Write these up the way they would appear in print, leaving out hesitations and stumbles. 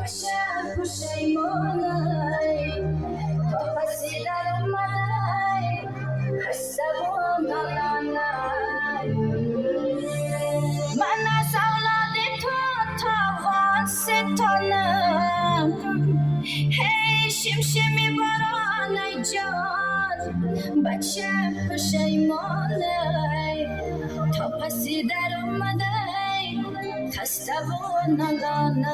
بچه پشیمانه قفصی در اومده حسبون نالانه من از اولاد تو تاوان ستانم هی شمشمی باران ای جان بچه پشیمانه تا پسی در اومده خسته و نالانه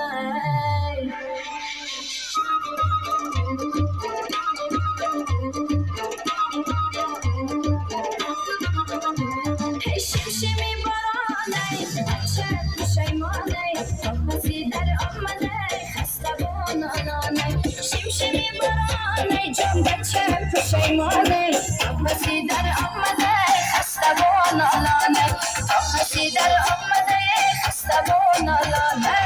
هی شمشمی بارانه بچه پشیمانه تا پسی در اومده خسته و نالانه شمشمی بارانه جان بچه پشیمانه تا پسی در اومده خسته و نالانه تا پسی در اومده خسته و نالانه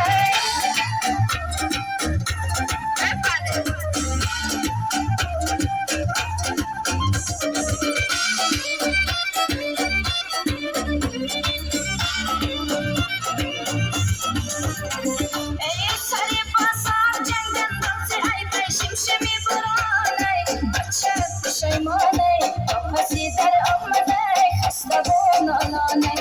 پشیمانه تا پسی در آمده خسته و نالانه